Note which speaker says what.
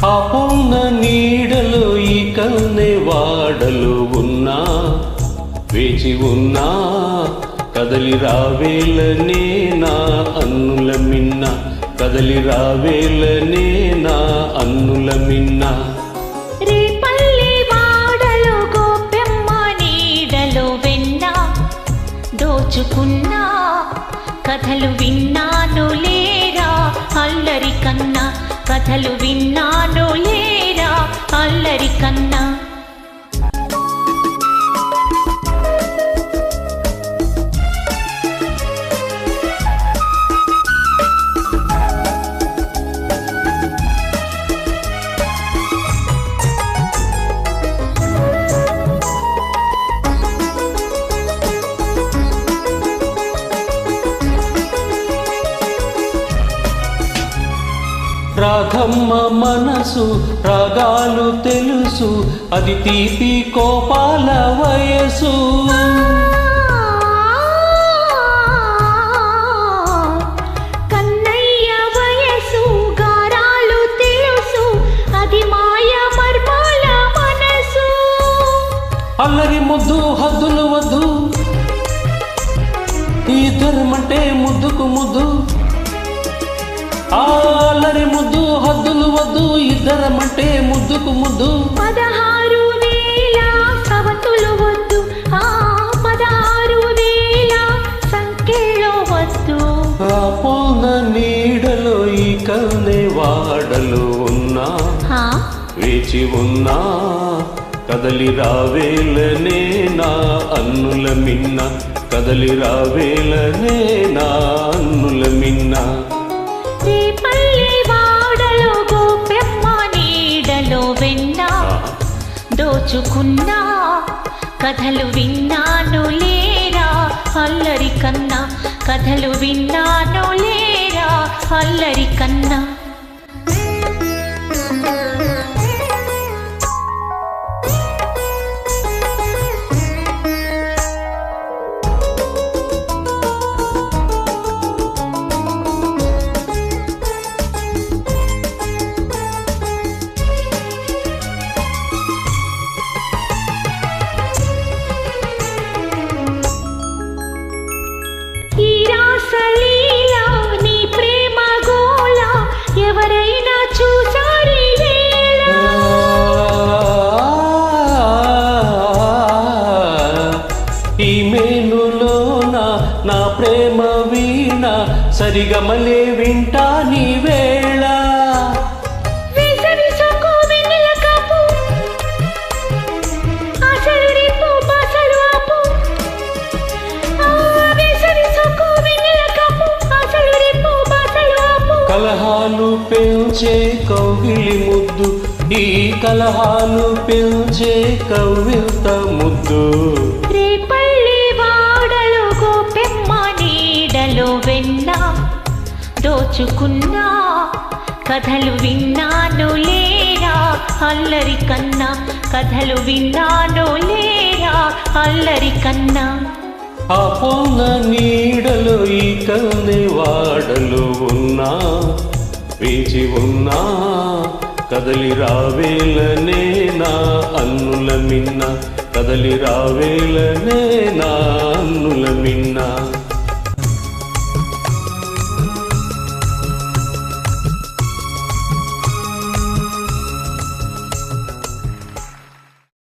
Speaker 1: ఆ పొన్న నీడలో ఈ కన్నె వాడలు ఉన్నా వేచి ఉన్నా కదలి రావేలనే నా అన్నుల మిన్న కదలి రావేలనే నా అన్నుల మిన్న
Speaker 2: రేపల్లి వాడలో గోపెమ్మ నీడలో వెన్న దోచుకున్నా కథలు విన్నాను లేరా అల్లరి కన్నా కథలు విన్నాను లేరా అల్లరి కన్నా
Speaker 1: రాధమ్మ మనసు రాగాలు తెలుసు అది తీపి కోపాల వయసు
Speaker 2: కన్నయ్య వయసు గారాలు తెలుసు అది మాయ మర్మాల మనసు
Speaker 1: అల్లరి ముద్దు హద్దులు వద్దు ఇద్దరమంటే ముద్దుకు ముద్దు అల్లరి ముద్దు హద్దులు వద్దు ఇద్దరమంటే ముద్దుకు ముద్దు
Speaker 2: 16,000 సవతులు వద్దు 16,000 సంఖ్యలో వద్దు
Speaker 1: ఆ పొన్న నీడలో ఈ కన్నె వాడలు ఉన్నా వేచి ఉన్నా కదలి రావేలనే నా అన్నుల మిన్న కదలి రావేలనే నా అన్నుల మిన్న
Speaker 2: రేపల్లి వాడలో గోపెమ్మ నీడలో వెన్న దోచుకున్నా కథలు విన్నాను లేరా అల్లరి కన్నా కథలు విన్నాను లేరా అల్లరి కన్నా సలీలా నీ ప్రేమ గోళ ఎవరైనా చూసారి
Speaker 1: ఈ మేనులోన నా ప్రేమ వీణ సరిగమలే వింటా నీ వేళ కలహాలు పెంచే కౌగిలి ముద్దు ఈ కలహాలు పెంచే కవిత ముద్దు
Speaker 2: రేపల్లి వాడలో గోపెమ్మ నీడలో వెన్న దోచుకున్నా కథలు విన్నాను లేరా అల్లరి కన్నా కథలు విన్నాను లేరా అల్లరి కన్నా
Speaker 1: ఆ పొన్న నీడలో ఈ కన్నె వాడలు ఉన్నా వేచి ఉన్నా కదలి రావేలనే నా అన్నుల మిన్న కదలి రావేలనే నా అన్నుల మిన్న